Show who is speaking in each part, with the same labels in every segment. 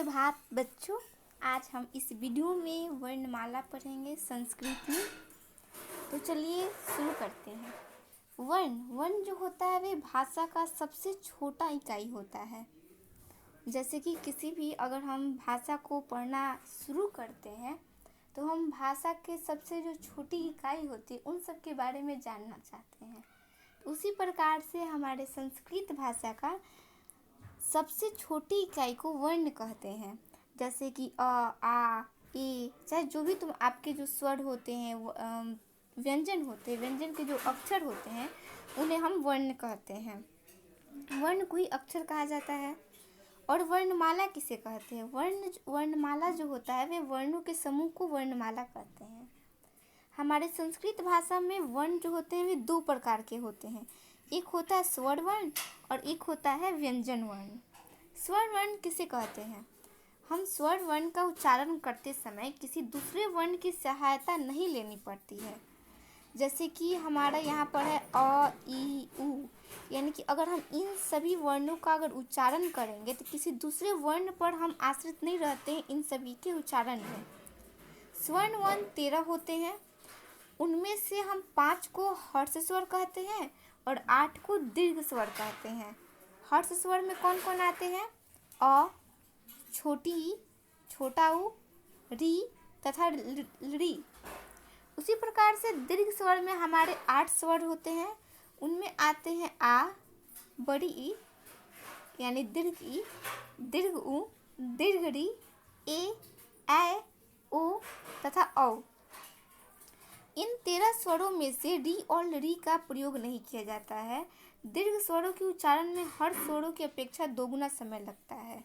Speaker 1: सुप्रभात बच्चों। आज हम इस वीडियो में वर्णमाला पढ़ेंगे संस्कृत में। तो चलिए शुरू करते हैं। वर्ण जो होता है वे भाषा का सबसे छोटा इकाई होता है। जैसे कि किसी भी अगर हम भाषा को पढ़ना शुरू करते हैं तो हम भाषा के सबसे जो छोटी इकाई होती है उन सब के बारे में जानना चाहते हैं। उसी प्रकार से हमारे संस्कृत भाषा का सबसे छोटी इकाई को वर्ण कहते हैं। जैसे कि अ, आ, ए, चाहे जो भी तुम आपके जो स्वर होते हैं व्यंजन होते हैं, व्यंजन के जो अक्षर होते हैं उन्हें हम वर्ण कहते हैं। वर्ण को ही अक्षर कहा जाता है। और वर्णमाला किसे कहते हैं? वर्णमाला जो होता है वे वर्णों के समूह को वर्णमाला कहते हैं। हमारे संस्कृत भाषा में वर्ण जो होते हैं वे दो प्रकार के होते हैं। एक होता है स्वर वर्ण और एक होता है व्यंजन वर्ण। स्वर वर्ण किसे कहते हैं? हम स्वर वर्ण का उच्चारण करते समय किसी दूसरे वर्ण की सहायता नहीं लेनी पड़ती है। जैसे कि हमारा यहाँ पर है अ, ई, उ, यानी कि अगर हम इन सभी वर्णों का अगर उच्चारण करेंगे तो किसी दूसरे वर्ण पर हम आश्रित नहीं रहते हैं इन सभी के उच्चारण में। स्वर्ण वर्ण 13 होते हैं। उनमें से हम 5 को हर्ष स्वर कहते हैं और 8 को दीर्घ स्वर कहते हैं। हर्ष स्वर में कौन कौन आते हैं? अ, छोटी ई, छोटा उ, री तथा री। उसी प्रकार से दीर्घ स्वर में हमारे 8 स्वर होते हैं। उनमें आते हैं आ, बड़ी ई यानी दीर्घ ई, दीर्घ उ, दीर्घ री, ए, ओ तथा औ। इन 13 स्वरों में से री और री का प्रयोग नहीं किया जाता है। दीर्घ स्वरों के उच्चारण में हर्ष स्वरों की अपेक्षा दोगुना समय लगता है।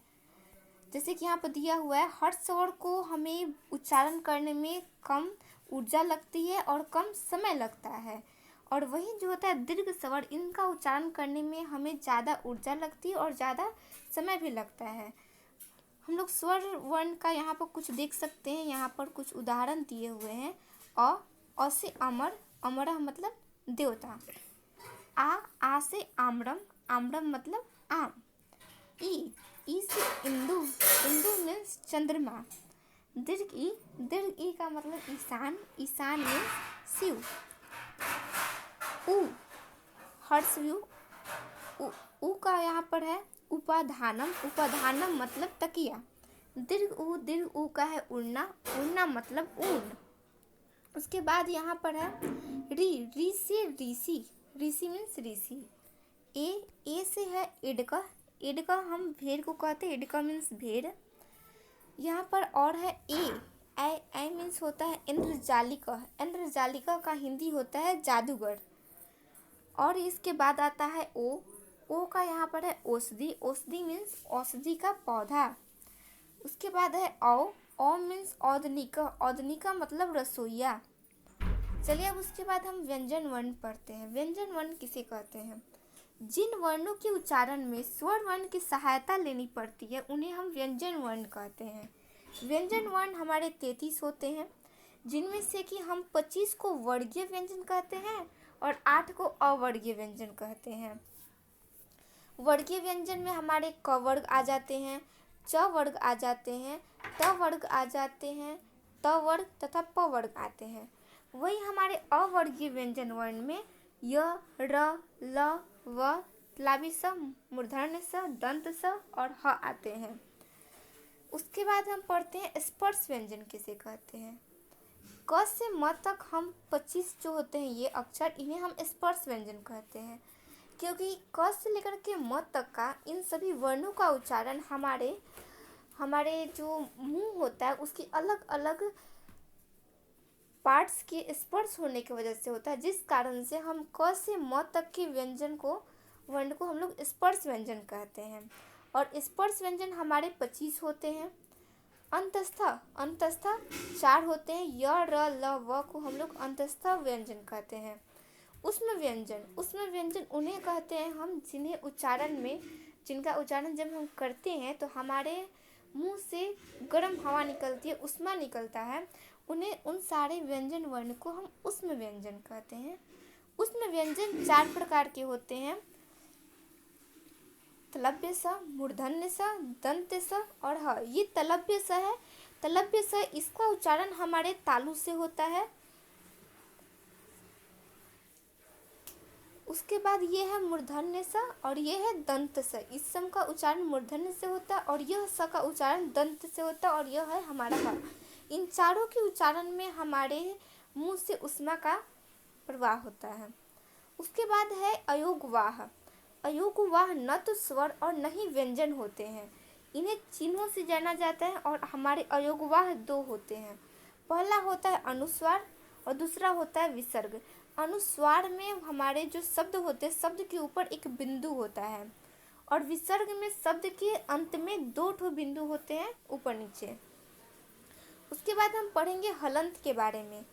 Speaker 1: जैसे कि यहाँ पर दिया हुआ है, हर्ष स्वर को हमें उच्चारण करने में कम ऊर्जा लगती है और कम समय लगता है। और वही जो होता है दीर्घ स्वर, इनका उच्चारण करने में हमें ज़्यादा ऊर्जा लगती है और ज़्यादा समय भी लगता है। हम लोग स्वर वर्ण का यहाँ पर कुछ देख सकते हैं। यहाँ पर कुछ उदाहरण दिए हुए हैं। अ से अमर, अमरह मतलब देवता। आ से आम्रम, आम्रम मतलब आम। ई से इंदु, इंदु मीन्स चंद्रमा। दीर्घ ई का मतलब ईशान, ईशान मीन्स शिव। उ हर्षव्यू, उ का यहाँ पर है उपाधानम, उपाधानम मतलब तकिया। दीर्घ उ का है उड़ना, उड़ना मतलब ऊन। उसके बाद यहाँ पर है री से ऋषि, ऋषि मीन्स ऋषि। ए से है एडका, एडका हम भेड़ को कहते हैं, एडका मीन्स भेड़। यहाँ पर और है ए मीन्स होता है इंद्रजालिका, इंद्रजालिका का हिंदी होता है जादूगर। और इसके बाद आता है ओ का यहाँ पर है औषधि, औषधि मीन्स औषधि का पौधा। उसके बाद है औ मीन्स औदनिका, औदनिका मतलब रसोईया। चलिए अब उसके बाद हम व्यंजन वर्ण पढ़ते हैं। व्यंजन वर्ण किसे कहते हैं? जिन वर्णों के उच्चारण में स्वर वर्ण की सहायता लेनी पड़ती है उन्हें हम व्यंजन वर्ण कहते हैं। व्यंजन वर्ण हमारे 33 होते हैं, जिनमें से कि हम 25 को वर्गीय व्यंजन कहते हैं और 8 को अवर्गीय व्यंजन कहते हैं। वर्गीय व्यंजन में हमारे क वर्ग आ जाते हैं, च वर्ग आ जाते हैं, त वर्ग आ जाते हैं, त वर्ग तथा प वर्ग आते हैं। वही हमारे अवर्गीय व्यंजन वर्ण में य, र, ल, व, लाभी स, मूर्धन्य स, दंत स और ह आते हैं। उसके बाद हम पढ़ते हैं स्पर्श व्यंजन किसे कहते हैं। क से म तक हम 25 जो होते हैं ये अक्षर, इन्हें हम स्पर्श व्यंजन कहते हैं, क्योंकि क से लेकर के म तक का इन सभी वर्णों का उच्चारण हमारे जो मुंह होता है उसकी अलग अलग पार्ट्स के स्पर्श होने की वजह से होता है, जिस कारण से हम क से म तक के वर्ण को हम लोग स्पर्श व्यंजन कहते हैं। और स्पर्श व्यंजन हमारे 25 होते हैं। अंतस्थ 4 होते हैं। य, र, ल, व को हम लोग अंतस्थ व्यंजन कहते हैं। उष्म व्यंजन उन्हें कहते हैं हम जिनका उच्चारण जब हम करते हैं तो हमारे मुंह से गर्म हवा निकलती है, उष्मा निकलता है। उन सारे व्यंजन वर्ण को हम उष्म व्यंजन कहते हैं। उष्म व्यंजन 4 प्रकार के होते हैं। तलव्य स, मूर्धन्य स, दंत्य स और ह। ये तलव्य स है। तलव्य स इसका उच्चारण हमारे तालु से होता है। उसके बाद ये है मूर्धन्य स और ये है दंत स। इस सम का उच्चारण मूर्धन्य से होता है और यह स का उच्चारण दंत से होता है और यह है हमारा ह। इन चारों के उच्चारण में हमारे मुंह से ऊष्मा का प्रवाह होता है। उसके बाद है अयोगवाह। अयोगवाह न तो स्वर और न ही व्यंजन होते हैं। इन्हें चिन्हों से जाना जाता है और हमारे अयोगवाह दो होते हैं। पहला होता है अनुस्वार और दूसरा होता है विसर्ग। अनुस्वार में हमारे जो शब्द होते हैं, शब्द के ऊपर एक बिंदु होता है और विसर्ग में शब्द के अंत में दो ठो बिंदु होते हैं ऊपर नीचे। उसके बाद हम पढ़ेंगे हलंत के बारे में।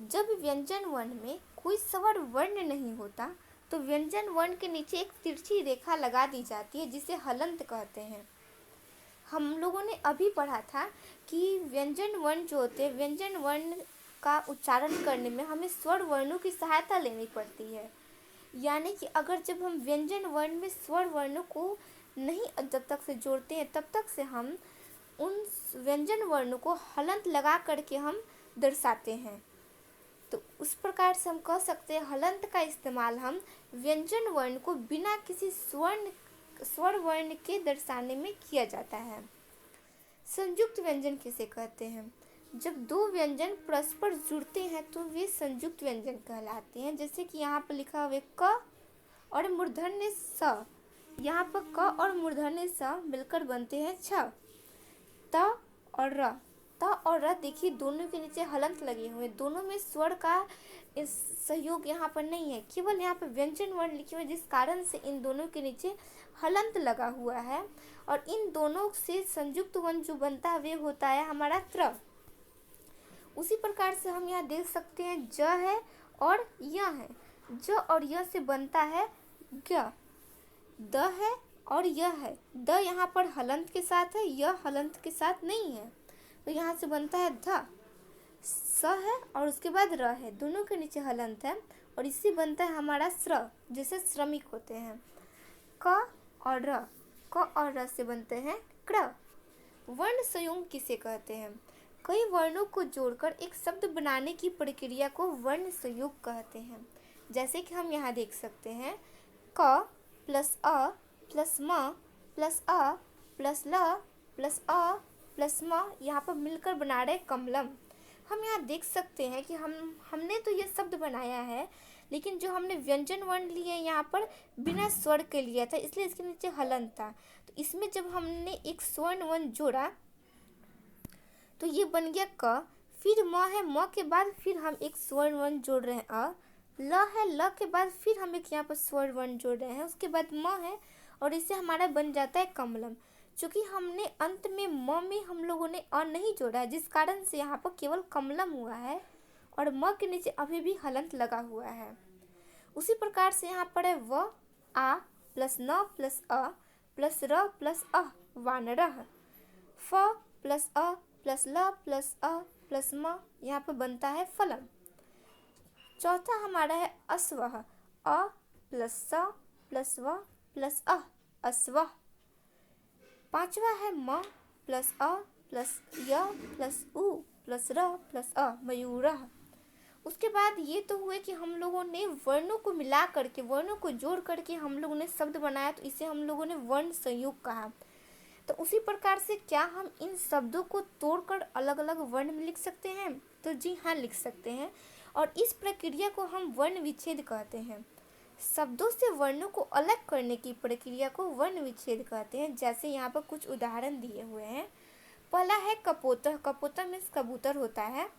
Speaker 1: जब व्यंजन वर्ण में कोई स्वर वर्ण नहीं होता तो व्यंजन वर्ण के नीचे एक तिरछी रेखा लगा दी जाती है जिसे हलंत कहते हैं। हम लोगों ने अभी पढ़ा था कि व्यंजन वर्ण जो होते हैं, व्यंजन वर्ण का उच्चारण करने में हमें स्वर वर्णों की सहायता लेनी पड़ती है। यानी कि अगर जब हम व्यंजन वर्ण में स्वर वर्णों को नहीं जब तक से जोड़ते हैं तब तक से हम उन व्यंजन वर्णों को हलंत लगा करके हम दर्शाते हैं। तो उस प्रकार से हम कह सकते हैं हलंत का इस्तेमाल हम व्यंजन वर्ण को बिना किसी स्वर वर्ण के दर्शाने में किया जाता है। संयुक्त व्यंजन किसे कहते हैं? जब दो व्यंजन परस्पर जुड़ते हैं तो वे संयुक्त व्यंजन कहलाते हैं। जैसे कि यहाँ पर लिखा हुआ है क और मूर्धन्य स। यहाँ पर क और मूर्धन्य स मिलकर बनते हैं छ। त और र, त और र देखिए दोनों के नीचे हलंत लगे हुए, दोनों में स्वर का सहयोग यहाँ पर नहीं है, केवल यहाँ पर व्यंजन वर्ण लिखे हुए जिस कारण से इन दोनों के नीचे हलंत लगा हुआ है। और इन दोनों से संयुक्त वर्ण जो बनता है वे होता है हमारा त्र। उसी प्रकार से हम यहाँ देख सकते हैं ज है और य है। ज और य से बनता है ग। द है और य है। द यहाँ पर हलंत के साथ है, य हलंत के साथ नहीं है, तो यहाँ से बनता है ध। स है और उसके बाद र है, दोनों के नीचे हलंत है और इससे बनता है हमारा स्र, जैसे श्रमिक होते हैं। क और र से बनते हैं क्र। वर्ण संयोग किसे कहते हैं? कई वर्णों को जोड़कर एक शब्द बनाने की प्रक्रिया को वर्ण संयोग कहते हैं। जैसे कि हम यहाँ देख सकते हैं क प्लस अ प्लस म प्लस अ प्लस ल प्लस अ प्लस म यहाँ पर मिलकर बना रहे कमलम। हम यहाँ देख सकते हैं कि हमने तो ये शब्द बनाया है, लेकिन जो हमने व्यंजन वर्ण लिए यहाँ पर बिना स्वर के लिया था, इसलिए इसके नीचे हलंत था। तो इसमें जब हमने एक स्वर्ण वर्ण जोड़ा तो ये बन गया क। फिर म है, म के बाद फिर हम एक स्वर्ण वर्ण जोड़ रहे हैं अ। ल है, ल के बाद फिर हम एक यहाँ पर स्वर्ण वर्ण जोड़ रहे हैं, उसके बाद म है और इससे हमारा बन जाता है कमलम। चूँकि हमने अंत में म में हम लोगों ने अ नहीं जोड़ा है, जिस कारण से यहाँ पर केवल कमलम हुआ है और म के नीचे अभी भी हलंत लगा हुआ है। उसी प्रकार से यहाँ पर है व आ प्लस न प्लस अ प्लस र प्लस अ वानरः। फ प्लस अ प्लस ल प्लस अ प्लस म यहाँ पर बनता है फलम। चौथा हमारा है अस्वः। अ प्लस स प्लस व प्लस अ अस्वः। पांचवा है म प्लस अ प्लस य प्लस उ प्लस र प्लस अ मयूरः। उसके बाद ये तो हुए कि हम लोगों ने वर्णों को मिला करके, वर्णों को जोड़ करके हम लोगों ने शब्द बनाया, तो इसे हम लोगों ने वर्ण संयोग कहा। तो उसी प्रकार से क्या हम इन शब्दों को तोड़कर अलग अलग वर्ण में लिख सकते हैं? तो जी हाँ, लिख सकते हैं और इस प्रक्रिया को हम वर्ण विच्छेद कहते हैं। शब्दों से वर्णों को अलग करने की प्रक्रिया को वर्ण विच्छेद कहते हैं। जैसे यहाँ पर कुछ उदाहरण दिए हुए हैं। पहला है कपोतः। कपोतः मीन्स कबूतर होता है।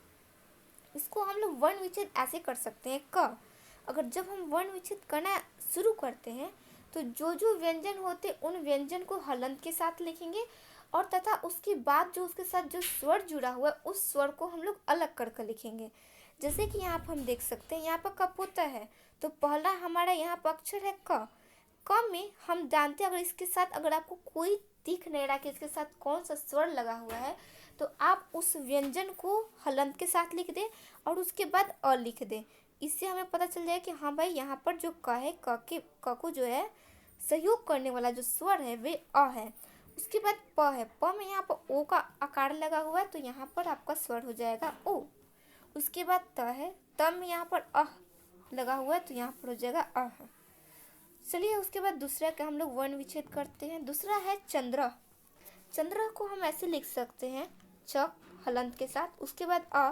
Speaker 1: इसको हम लोग वर्ण विच्छेद ऐसे कर सकते हैं क। अगर जब हम वर्ण विच्छेद करना शुरू करते हैं तो जो जो व्यंजन होते उन व्यंजन को हलंत के साथ लिखेंगे और तथा उसके बाद जो उसके साथ जो स्वर जुड़ा हुआ है उस स्वर को हम लोग अलग कर कर लिखेंगे। जैसे कि यहाँ पर हम देख सकते हैं, यहाँ पर कपोतः है तो पहला हमारा यहाँ पर अक्षर है क। क में हम जानते हैं अगर इसके साथ अगर आपको कोई दिख नहीं रहा कि इसके साथ कौन सा स्वर लगा हुआ है तो आप उस व्यंजन को हलंत के साथ लिख दें और उसके बाद अ लिख दें। इससे हमें पता चल जाए कि हाँ भाई यहाँ पर जो क है, क को जो है सहयोग करने वाला जो स्वर है वे अ है। उसके बाद प है, प में यहाँ पर ओ का आकार लगा हुआ है तो यहाँ पर आपका स्वर हो जाएगा ओ। उसके बाद त है, त में यहाँ पर अ लगा हुआ है तो यहाँ पर हो जाएगा अ है। चलिए उसके बाद दूसरा का हम लोग वर्ण विच्छेद करते हैं। दूसरा है चंद्र। चंद्र को हम ऐसे लिख सकते हैं च हलंत के साथ, उसके बाद अ,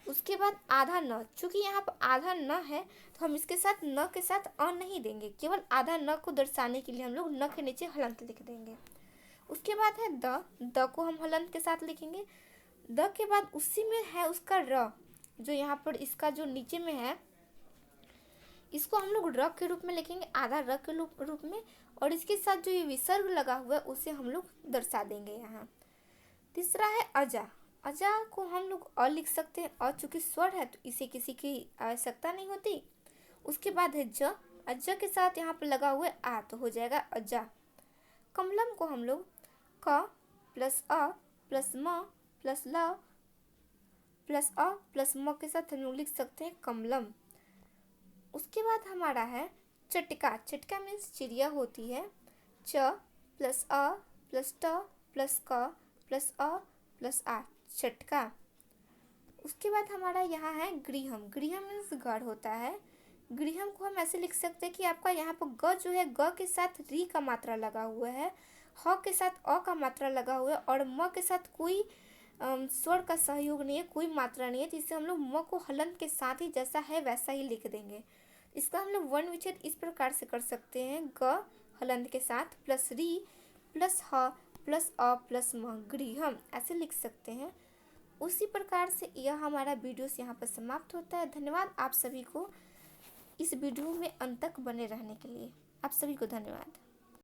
Speaker 1: उसके बाद आधा न। चूंकि यहाँ पर आधा न है तो हम इसके साथ न के साथ अ नहीं देंगे, केवल आधा न को दर्शाने के लिए हम लोग न के नीचे हलंत लिख देंगे। उसके बाद है द को हम हलंत के साथ लिखेंगे। द के बाद उसी में है उसका र, जो यहाँ पर इसका जो नीचे में है इसको हम लोग र के रूप में लिखेंगे, आधा र के रूप में, और इसके साथ जो ये विसर्ग लगा हुआ है उसे हम लोग दर्शा देंगे यहाँ। तीसरा है अजा। अजा को हम लोग अ लिख सकते हैं, अ चूंकि स्वर है तो इसे किसी की आवश्यकता नहीं होती। उसके बाद है ज, अज के साथ यहाँ पर लगा हुआ है आ तो हो जाएगा अजा। कमलम को हम लोग क प्लस अ प्लस म प्लस ल प्लस अ प्लस म के साथ हम लोग लिख सकते हैं कमलम। उसके बाद हमारा है चटका। चटका मीन्स चिड़िया होती है। च प्लस अ प्लस ट प्लस क प्लस अ प्लस आ, चटका। उसके बाद हमारा यहाँ है गृहम। गृहम मीन्स घर होता है। गृहम को हम ऐसे लिख सकते हैं कि आपका यहाँ पर ग जो है ग के साथ री का मात्रा लगा हुआ है, ह के साथ अ का मात्रा लगा हुआ है और म के साथ कोई स्वर का सहयोग नहीं है, कोई मात्रा नहीं है, जिससे हम लोग म को हलंत के साथ ही जैसा है वैसा ही लिख देंगे। इसका हम लोग वर्ण विच्छेद इस प्रकार से कर सकते हैं, ग हलंत के साथ प्लस री प्लस ह प्लस अ प्लस म, गृहम ऐसे लिख सकते हैं। उसी प्रकार से यह हमारा वीडियो यहाँ पर समाप्त होता है। धन्यवाद आप सभी को इस वीडियो में अंत तक बने रहने के लिए। आप सभी को धन्यवाद।